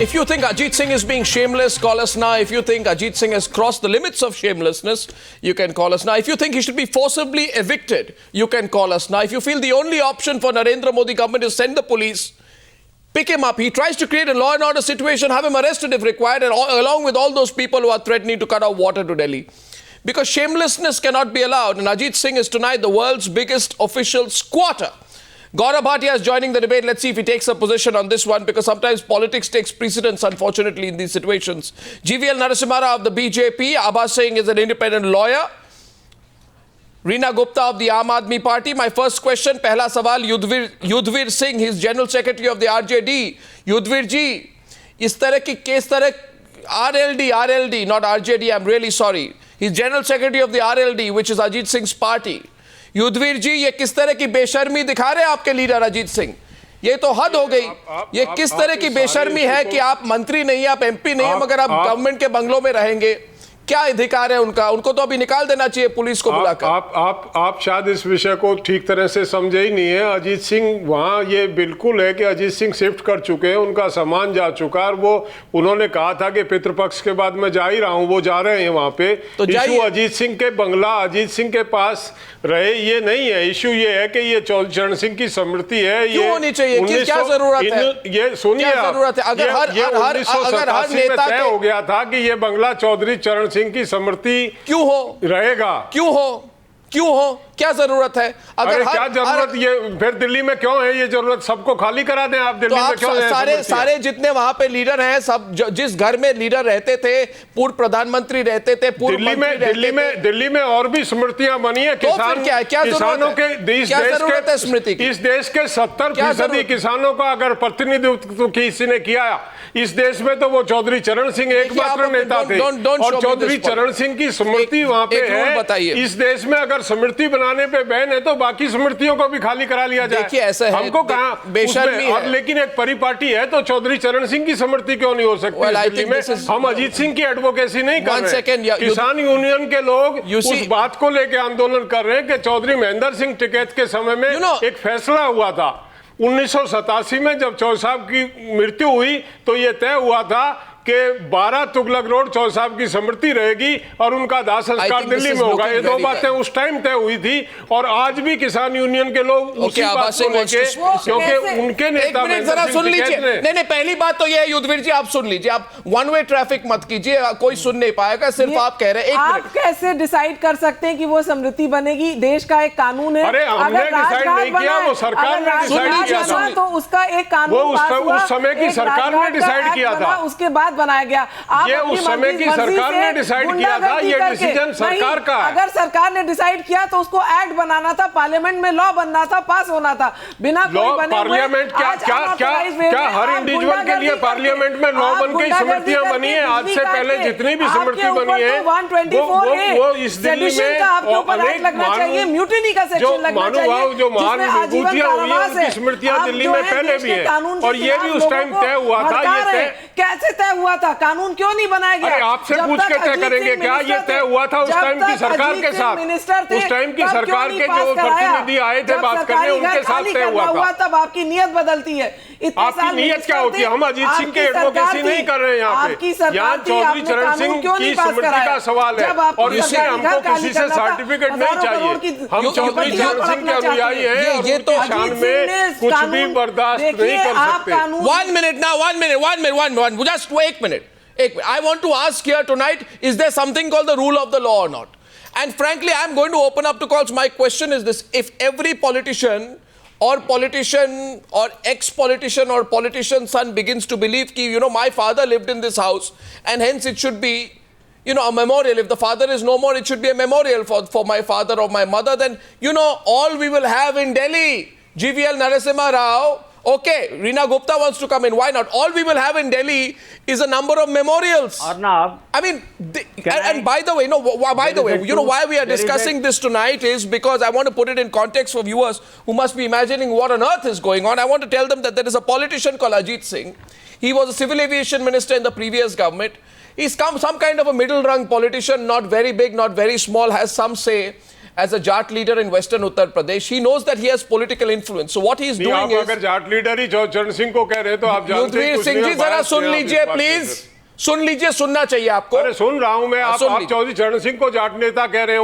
If you think Ajit Singh is being shameless, call us now. If you think Ajit Singh has crossed the limits of shamelessness, you can call us now. If you think he should be forcibly evicted, you can call us now. If you feel the only option for Narendra Modi government is send the police, pick him up. He tries to create a law and order situation, have him arrested if required, and along with all those people who are threatening to cut off water to Delhi. Because shamelessness cannot be allowed, and Ajit Singh is tonight the world's biggest official squatter. Gaurav Bhatia is joining the debate. Let's see if he takes a position on this one, because sometimes politics takes precedence, unfortunately, in these situations. GVL Narasimha Rao of the BJP, Abha Singh is an independent lawyer, Reena Gupta of the Aam Aadmi Party. My first question, pehla sawal, Yudhvir Singh, he's General Secretary of the RJD. Yudhvir ji, is tarah ki case tarah, RLD, not RJD, I'm really sorry. He's General Secretary of the RLD, which is Ajit Singh's party. Yudhvir जी, ये किस तरह की बेशर्मी दिखा रहे हैं आपके leader Ajit Singh? ये तो हद हो गई। ये किस तरह की बेशर्मी है कि आप मंत्री नहीं, आप एमपी नहीं, मगर आप गवर्नमेंट के बंगलों में रहेंगे? क्या अधिकार है उनका? उनको तो अभी निकाल देना चाहिए पुलिस को बुलाकर। आप शायद इस विषय को ठीक तरह से समझे ही नहीं है। अजीत सिंह वहाँ ये बिल्कुल है कि अजीत सिंह शिफ्ट कर चुके हैं, उनका सामान जा चुका है। वो उन्होंने कहा था कि पितृपक्ष के बाद मैं जा ही रहा हूँ, वो जा रहे हैं वहाँ पे। तो इशू अजीत सिंह के बंगला अजीत सिंह के पास रहे ये नहीं है। इशू ये है कि ये चरण सिंह की स्मृति है। क्यों होनी चाहिए? क्या जरूरत है? ये सुनिए, अगर हर नेता तय हो गया था कि ये बंगला चौधरी चरण सिंह की स्मृति क्यों हो रहेगा। क्यों हो क्या जरूरत है? अगर क्या जरूरत, ये फिर दिल्ली में क्यों है ये जरूरत? सबको खाली करा दें आप। दिल्ली में क्यों है? सारे जितने वहां पे लीडर हैं, सब जिस घर में लीडर रहते थे, पूर्व प्रधानमंत्री रहते थे, दिल्ली में और भी स्मृतियां बनी है। किसानों के इस देश के 70% किसानों का अगर प्रतिनिधित्व किसी ने किया इस देश में, तो वो चौधरी चरण सिंह एकमात्र नेता थे। और चौधरी चरण सिंह की स्मृति वहां पे है। इस देश में अगर स्मृति बनाने पे बैन है तो बाकी स्मृतियों को भी खाली करा लिया जाए। देखिए ऐसा है, हमको कहा बेशर्मी है। लेकिन एक परिपाटी है तो चौधरी चरण सिंह की स्मृति क्यों नहीं हो सकती? दिल्ली में हम अजीत सिंह की एडवोकेसी नहीं कर रहे। किसान यूनियन के लोग उस बात को लेकर आंदोलन कर रहे हैं कि चौधरी महेंद्र सिंह टिकैत के समय में एक फैसला हुआ था 1987 में, जब चौधरी साहब की मृत्यु हुई तो ये तय हुआ था कि 12 तुगलक रोड चौधरी साहब की स्मृति रहेगी और उनका दाह संस्कार दिल्ली में होगा। ये दो बातें उस टाइम तय हुई थी और आज भी किसान यूनियन के लोग उसी बात को लेके, क्योंकि उनके नेता जरा सुन लीजिए। नहीं, पहली बात तो ये है युद्धवीर जी, आप सुन लीजिए। आप वन वे ट्रैफिक मत कीजिए, कोई सुन नहीं पाएगा, सिर्फ आप कह रहे हैं। आप कैसे डिसाइड कर सकते हैं कि वो स्मृति बनेगी? देश का एक कानून है। अरे हमने डिसाइड नहीं किया, वो सरकार ने डिसाइड किया। तो उसका एक कानून उस समय की सरकार ने डिसाइड किया था, उसके बाद बनाया गया। ये उस समय की सरकार ने डिसाइड किया था, ये डिसीजन सरकार का है। अगर सरकार ने डिसाइड किया तो उसको एक्ट बनाना था, पार्लियामेंट में लॉ बनना था, पास होना था। बिना कोई बने पार्लियामेंट क्या हर इंडिविजुअल के लिए पार्लियामेंट में लॉ बन के स्मृतियां बनी है? आज से पहले जितनी भी स्मृति बनी है वो इस दिल्ली में अनेक लगना चाहिए, म्यूटिनी का सेक्शन लगना चाहिए, जो महान विभूतियां हुई है उनकी स्मृतियां दिल्ली में पहले भी है। और ये भी उस टाइम तय हुआ था। ये कैसे तय हुआ था? कानून क्यों नहीं बनाया गया? अरे आपसे पूछ के तय करेंगे क्या? ये तय हुआ था उस टाइम की सरकार के साथ। उस टाइम की सरकार के जो प्रतिनिधि आए थे बात करने, उनके साथ तय हुआ था। तब आपकी नियत बदलती है। आपकी नियत क्या होती है? हम अजीत सिंह के एडवोकेसी नहीं कर रहे हैं यहाँ पे। यहाँ चौधरी चरण सिंह की स्मृति का सवाल है और इसलिए हमको किसी से सर्टिफिकेट नहीं चाहिए। हम चौधरी चरण सिंह के अनुयायी हैं, ये तो शान में कुछ भी बर्दाश्त नहीं कर सकते। 1 minute now, 1 minute, just 1 minute. I want to ask here tonight, is there something called the rule of the law or not? And frankly, I'm going to open up to calls. My question is this: if every politician or ex-politician or politician's son begins to believe ki, my father lived in this house and hence it should be, a memorial. If the father is no more, it should be a memorial for my father or my mother. Then, all we will have in Delhi, GVL Narasimha Rao, okay, Reena Gupta wants to come in. Why not? All we will have in Delhi is a number of memorials. Arnab, I mean, and by the way, why we are discussing this tonight is because I want to put it in context for viewers who must be imagining what on earth is going on. I want to tell them that there is a politician called Ajit Singh. He was a civil aviation minister in the previous government. He's some kind of a middle rung politician, not very big, not very small, has some say. as a Jat leader in Western Uttar Pradesh. He knows that he has political influence. So what he is doing is... अगर Jat leader ही चरण सिंह को कह रहे हैं तो आप जानते हैं युद्धवीर सिंह जी जरा सुन लीजिए प्लीज, सुन लीजिए, सुनना चाहिए आपको। अरे सुन रहा हूं मैं, आप चौधरी चरण सिंह को जाट नेता कह रहे हैं,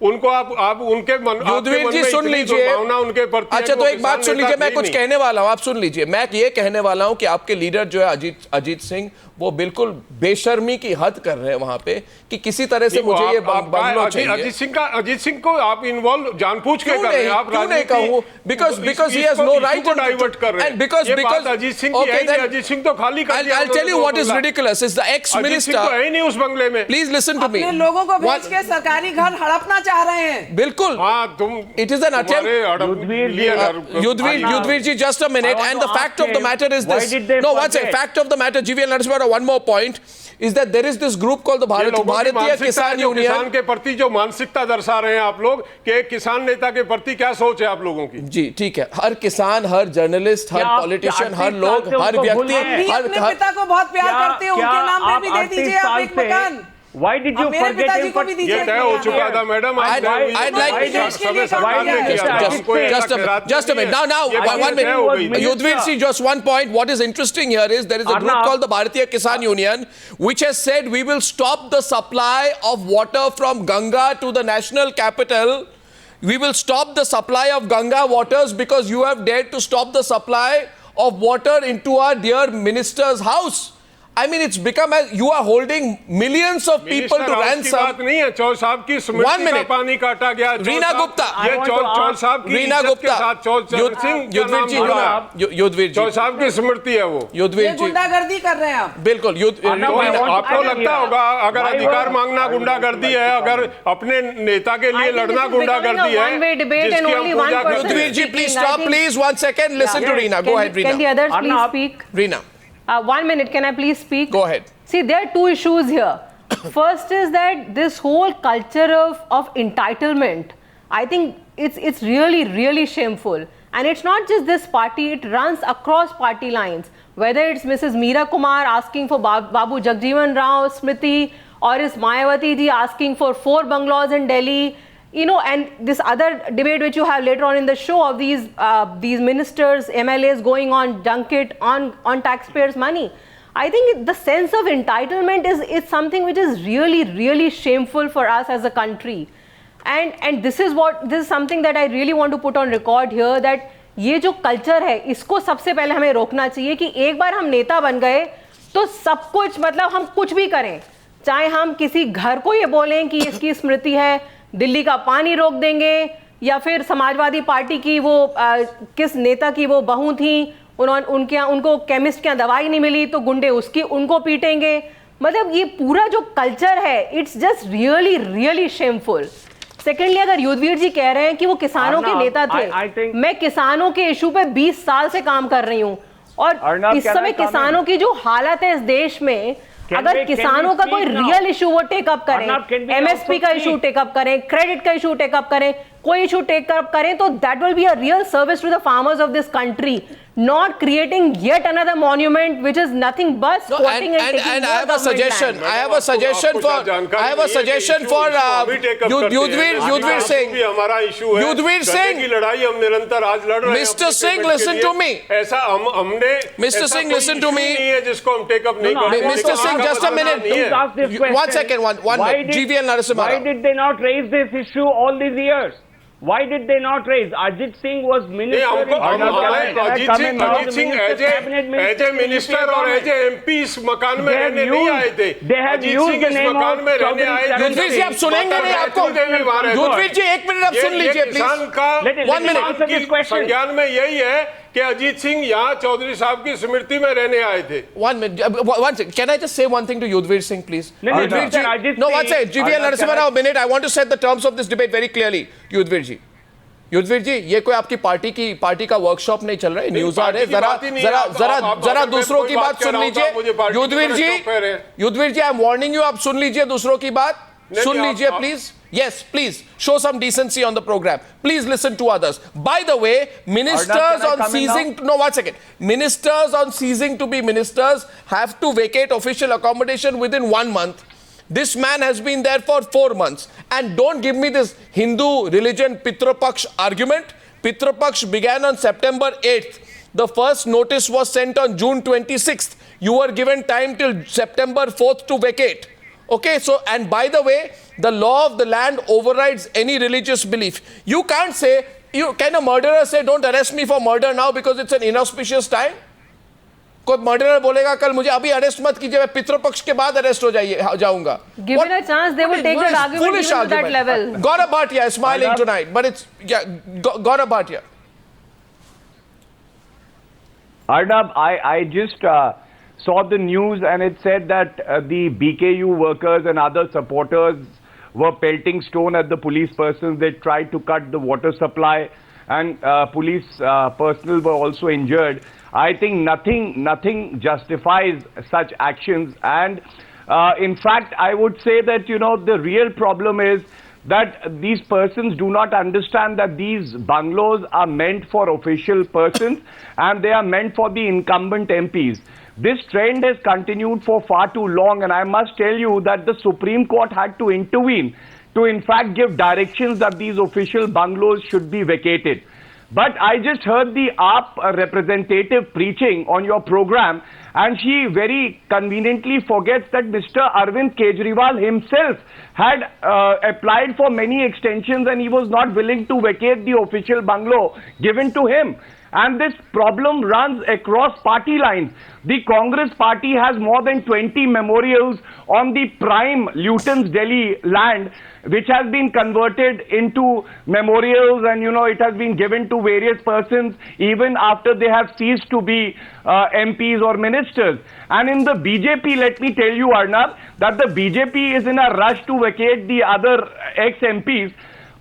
उनको आप उनके युद्धवीर जी सुन लीजिए, उनके प्रति। अच्छा तो एक बात सुन लीजिए, मैं कुछ कहने वाला हूं, आप सुन लीजिए। मैं ये कहने वाला हूं कि आपके लीडर जो है अजीत सिंह, वो बिल्कुल बेशर्मी की हद कर रहे हैं वहां पे कि किसी तरह से मुझे ये बंगलो चाहिए। अजीत सिंह को आप इन्वॉल्व जानबूझ के कर रहे हैं, आप क्यों नहीं कहूं, because he has no right to divert कर रहे हैं, because अजीत सिंह की है, अजीत सिंह तो खाली कर दिया। I'll tell you what is ridiculous is the ex-minister है नहीं उस बंगले में। Please listen to me. अपने लोगों को भेज के सरकारी घर हड़पना चाह रहे हैं। बिल्कुल। हाँ तुम। It is an attempt. Yudhvir ji, just a minute. And the fact of the matter is this. No, one second. Fact of the matter, GVL Narasimha, one more point is that there is this group called the Bharatiya Kisan Union. किसान के प्रति जो मानसिकता दर्शा रहे हैं आप लोग कि एक किसान नेता के प्रति क्या सोच है आप लोगों की? जी ठीक है, हर किसान, हर जर्नलिस्ट, हर पॉलिटिशियन, हर लोग, हर व्यक्ति, हर पिता को बहुत प्यार करते हैं, उनके नाम पे भी दे दीजिए आप एक मकान। Why did you forget him? ये तय हो चुका था madam. I'd like just a minute. Now, 1 minute. Yudhvir ji, just one point. What is interesting here is there is a group called the Bharatiya Kisan Union, which has said we will stop the supply of water from Ganga to the national capital. We will stop the supply of Ganga waters because you have dared to stop the supply of water into our dear minister's house. I mean, it's become as you are holding millions of people to ransom. बात नहीं है, चौल साहब की स्मृति का पानी काटा गया। रीना गुप्ता, ये चौल साहब की रीना गुप्ता, युद्धवीर जी, चौल साहब की स्मृति है वो। युद्धवीर जी गुंडागर्दी कर रहे हैं आप। बिल्कुल। आपको लगता होगा अगर अधिकार मांगना गुंडागर्दी है, अगर अपने नेता के लिए लड़ना गुंडागर्दी है। Yudhveer ji please stop, please 1 second, listen to Reena. Go ahead, Reena. Can the others please speak? Reena. 1 minute, can I please speak? Go ahead. See, there are two issues here. First is that this whole culture of entitlement, I think it's really shameful. And it's not just this party, it runs across party lines. Whether it's Mrs. Meera Kumar asking for Babu Jagjeevan Rao Smriti, or is Mayawati ji asking for 4 bungalows in Delhi, you know, and this other debate which you have later on in the show of these ministers, MLAs going on junket on taxpayers' money. I think the sense of entitlement is something which is really shameful for us as a country. And this is something that I really want to put on record here, that ये जो culture है इसको सबसे पहले हमें रोकना चाहिए कि एक बार हम नेता बन गए तो सब कुछ, मतलब हम कुछ भी करें, चाहे हम किसी घर को ये बोलें कि इसकी स्मृति है, दिल्ली का पानी रोक देंगे, या फिर समाजवादी पार्टी की वो किस नेता की वो बहू थी, उनको केमिस्ट के यहाँ दवाई नहीं मिली तो गुंडे उनको पीटेंगे। मतलब ये पूरा जो कल्चर है, it's just really shameful. Secondly, अगर युद्धवीर जी कह रहे हैं कि वो किसानों के नेता थे, मैं किसानों के इशू पे 20 साल से काम कर रही हूँ, और इस समय किसानों की जो हालत है इस देश में, अगर किसानों का कोई रियल इशू वो टेकअप करें, एमएसपी का इशू टेकअप करें, क्रेडिट का इशू टेकअप करें, कोई इशू टेकअप करें, तो that will be a real service to the farmers of this country, not creating yet another monument which is nothing but squatting and taking and I have a suggestion. I have a suggestion for Yudhvir Singh. हमारा issue है, Yudhvir Singh की लड़ाई हम निरंतर आज लड़ रहे हैं। Mr. Singh, listen to me. ऐसा हमने Mr. Singh, listen to me. नहीं है जिसको हम टेकअप नहीं करते। Mr. Singh, just a minute. 1 second. One minute. GVL Narasimha. Why did they not raise this issue all these years? Why did they not raise? Ajit Singh was minister. Ajit Singh as a minister और as a MP इस मकान में रहने नहीं आए थे। अजीत सिंह इस मकान में रहने आए। युद्धवीर जी आप सुनेंगे नहीं आपको। युद्धवीर जी 1 मिनट आप सुन लीजिए प्लीज। किसान का 1 मिनट संज्ञान में यही है कि अजीत सिंह यहाँ चौधरी साहब की स्मृति में रहने आए थे। 1 minute. One second. Can I just say one thing to Yudhvir Singh, please? Yudhvir ji. No, one second. GVL Narasimha Rao, a minute. I want to set the terms of this debate very clearly. Yudhvir ji. Yudhvir जी, ये कोई आपकी party का workshop नहीं चल रहा है, news आ रहे, जरा दूसरों की बात सुन लीजिए। युद्धवीर जी, आई एम वार्निंग यू, आप सुन लीजिए दूसरों की बात, सुन लीजिए please. Yes, please show some decency on the program. Please listen to others. By the way, ministers on ceasing no 1 second. Ministers on ceasing to be ministers have to vacate official accommodation within 1 month. This man has been there for 4 months. And don't give me this Hindu religion Pitra Paksh argument. Pitra Paksh began on September 8th. The first notice was sent on June 26th. You were given time till September 4th to vacate. Okay, so, and by the way, the law of the land overrides any religious belief. You can't say, can a murderer say, don't arrest me for murder now because it's an inauspicious time? कोई murderer बोलेगा कल मुझे अभी arrest मत कीजिए, मैं पितृपक्ष के बाद अरेस्ट हो जाऊंगा. Given a chance, they would take that argument even to that level. Gaurav Bhatia is smiling tonight, but it's Gaurav Bhatia. Arnab, I just saw the news and it said that the BKU workers and other supporters were pelting stone at the police persons. They tried to cut the water supply, and police personnel were also injured. I think nothing justifies such actions, and in fact I would say that, you know, the real problem is that these persons do not understand that these bungalows are meant for official persons and they are meant for the incumbent MPs. This trend has continued for far too long, and I must tell you that the Supreme Court had to intervene to in fact give directions that these official bungalows should be vacated. But I just heard the AAP representative preaching on your program, and she very conveniently forgets that Mr. Arvind Kejriwal himself had applied for many extensions and he was not willing to vacate the official bungalow given to him. And this problem runs across party lines. The Congress party has more than 20 memorials on the prime Luton's Delhi land, which has been converted into memorials, and, you know, it has been given to various persons even after they have ceased to be MPs or ministers. And in the BJP, let me tell you, Arnab, that the BJP is in a rush to vacate the other ex-MPs.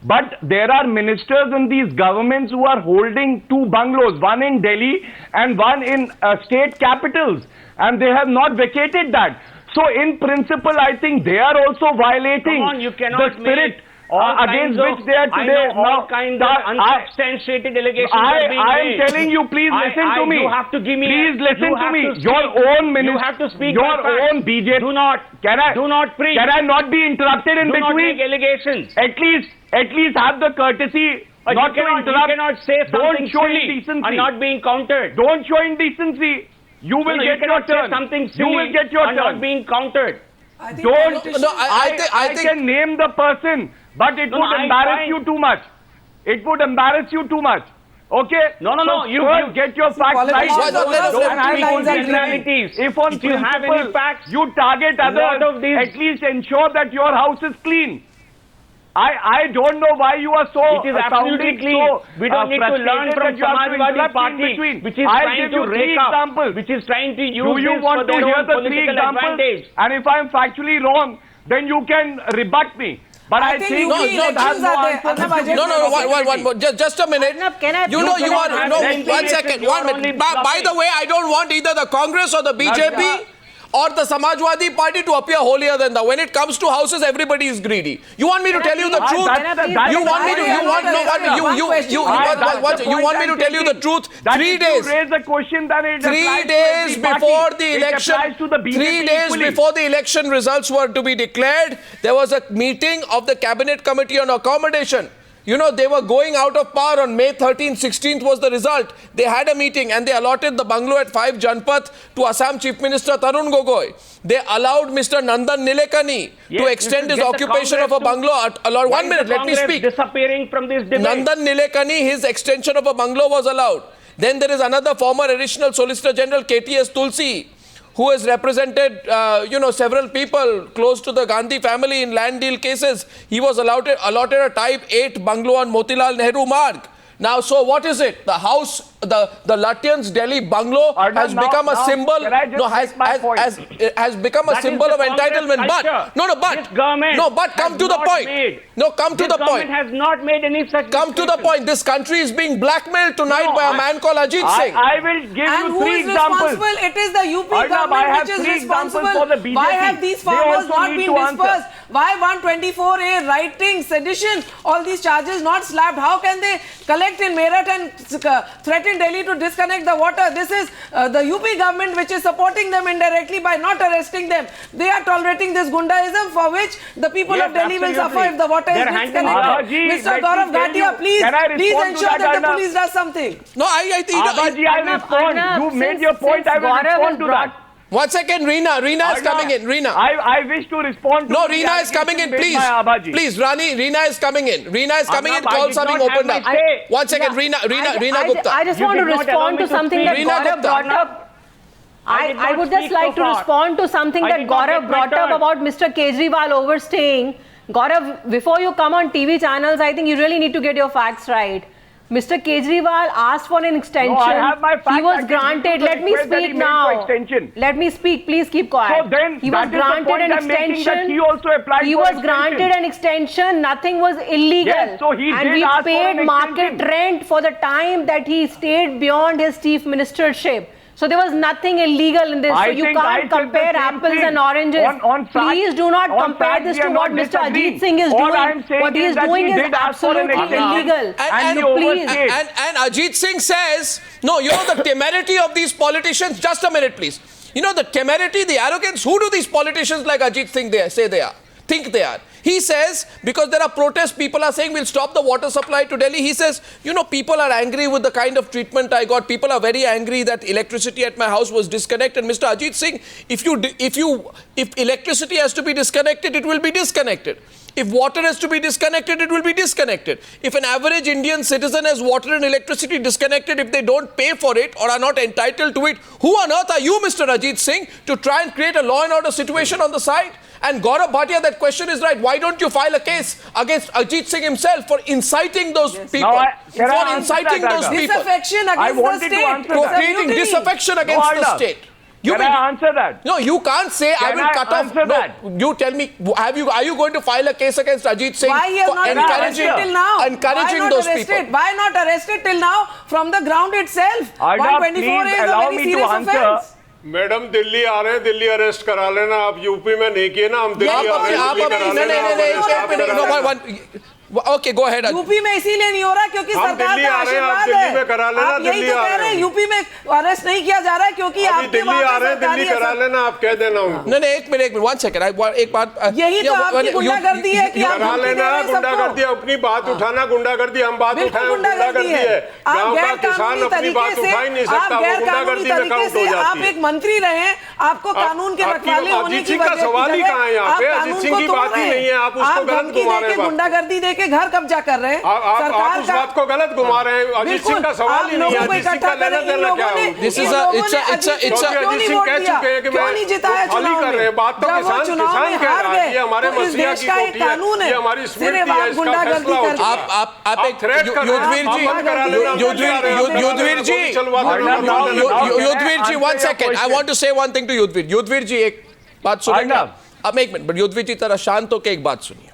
But there are ministers in these governments who are holding two bungalows, one in Delhi and one in state capitals, and they have not vacated that. So in principle, I think they are also violating the spirit against which they are today. All kinds of unsubstantiated allegations are being I am made. telling you, please listen to me. You have to give me. Please listen to me. Your own minister. You have to speak. Your own BJP. Do not. Do not preach. Can I not be interrupted in do between? Do not make allegations. At least have the courtesy not to interrupt. You cannot say something silly indecency and not being countered. Don't show indecency. You will get your turn. Something silly you will get your and turn. not being countered. I can name the person, but it would embarrass you too much. It would embarrass you too much. Okay? No. So you get your facts right. If on you have any facts, you target others, at least ensure that your house is clean. I don't know why you are so. It is absolutely clean. We don't need to learn from Samajwadi Party, which is trying to rake up, which is trying to use this for their own political advantage. And if I am factually wrong, then you can rebut me. But I think no, just a minute. One second. By the way, I don't want either the Congress or the BJP or the Samajwadi Party to appear holier than thou. When it comes to houses, everybody is greedy. You want me to tell you the truth? You want me to tell you the truth? 3 days. Raise the question that it 3 days before the election. 3 days before the election results were to be declared, there was a meeting of the Cabinet Committee on Accommodation. You know, they were going out of power on May 13th, 16th was the result. They had a meeting and they allotted the bungalow at 5 Janpath to Assam Chief Minister Tarun Gogoi. They allowed Mr. Nandan Nilekani to extend his occupation of a bungalow. 1 minute, let me speak. Disappearing from this debate. Nandan Nilekani, his extension of a bungalow was allowed. Then there is another former additional Solicitor General, KTS Tulsi, who has represented, several people close to the Gandhi family in land deal cases. He was allotted a type 8 bungalow on Motilal Nehru Marg. Now, so what is it? The house, the Lutyens Delhi bungalow has become a symbol. Has become a symbol of entitlement. But come to the point. Come to the point. This government has not made any such. Come to the point. This country is being blackmailed tonight by a man called Ajit Singh. I will give you 3 examples. It is the UP government which is responsible. Why have these farmers not been dispersed? Why 124A, writing, sedition, all these charges not slapped? How can they collect in Meerut and threaten Delhi to disconnect the water? This is the UP government which is supporting them indirectly by not arresting them. They are tolerating this gundaism for which the people of Delhi will suffer if the water is disconnected. Mr. Gaurav Ghatia, please ensure that the police does something. No, I think... Abaji, I respond. You made your point. I will respond to that. 1 second, Reena is coming in. Reena. I wish to respond to... No, Reena is coming in, please. Please, Reena is coming in. Reena is coming in, calls are being opened up. 1 second, Reena Gupta. I just want to respond to something that Gaurav brought up. I would just like to respond to something that Gaurav brought up about Mr. Kejriwal overstaying. Gaurav, before you come on TV channels, I think you really need to get your facts right. Mr. Kejriwal asked for an extension. No, I have my facts. He was granted. Let me speak now. Let me speak. Please keep quiet. So then, he was granted an extension. He also applied he was granted an extension. Nothing was illegal. Yes, so he and did we ask paid for an market extension. rent for the time that he stayed beyond his chief ministership. So there was nothing illegal in this. So you can't compare apples and oranges. Please do not compare this to what Mr. Ajit Singh is doing. What he is doing is absolutely illegal. And Ajit Singh says, no, you know the temerity of these politicians. Just a minute, please. You know the temerity, the arrogance. Who do these politicians like Ajit Singh say they are? Think they are. He says, because there are protests, people are saying we'll stop the water supply to Delhi. He says, you know, people are angry with the kind of treatment I got. People are very angry that electricity at my house was disconnected. Mr. Ajit Singh, if electricity has to be disconnected, it will be disconnected. If water has to be disconnected, it will be disconnected. If an average Indian citizen has water and electricity disconnected, if they don't pay for it or are not entitled to it, who on earth are you, Mr. Ajit Singh, to try and create a law and order situation on the side? And Gaurav Bhatia, that question is right. Why don't you file a case against Ajit Singh himself for inciting those people? For inciting those people. Disaffection against the state. For creating disaffection against the state. Can I answer that? No, you can't say I will cut off. No, you tell me, are you going to file a case against Ajit Singh? Why he has not been arrested till now? Encouraging those people. Why not arrested till now from the ground itself? 124 is a very serious offense. Madam Delhi आ रहे हैं, Delhi arrest करा लेना. आप UP में नहीं किए ना, हम दिल्ली आ रहे हैं. Okay, go ahead. यूपी में इसीलिए नहीं हो रहा क्योंकि सरकार का आशीर्वाद है. आप यही तो कह रहे हैं यूपी में अरेस्ट नहीं किया जा रहा है क्योंकि आपके दिल्ली आ रहे हैं, दिल्ली करा लेना. आप कह देना. नहीं, एक मिनट, 1 सेकंड. एक बात. यही तो आपकी गुंडागर्दी है कि आप करा लेना. गुंडागर्दी, अपनी बात उठाना गुंडागर्दी. हम बात उठाएं, गुंडागर्दी है. गांव का किसान अपनी बात उठा ही नहीं सकता, वो गुंडागर्दी में काउंट हो जाती है. आप एक मंत्री रहे, आपको कानून के रखवाले होने की वजह से सवाल ही कहां है यहाँ पे? अजीत सिंह की बात ही नहीं है. आप उसको गलत घुमा रहे हैं. गुंडागर्दी देके घर कब्जा कर रहे हैं. आप उस बात को गलत घुमा रहे हैं. अजीत सिंह का सवाल ही नहीं है. अजीत सिंह का लेना देना क्या है? This is अजीत सिंह कह चुके हैं कि मैं खाली कर रहे हैं. बात तो किसान कह रहा है. ये हमारे मसीहा की कोठी है, ये हमारी स्मृति है, इसका फैसला होगा. आप एक Yudhveer ji 1 second. I want to say one thing to Yudhveer ji. एक बात सुनिए. अब एक मिनट, बट युद्धवीर जी तरह शांत होकर एक बात सुनिए.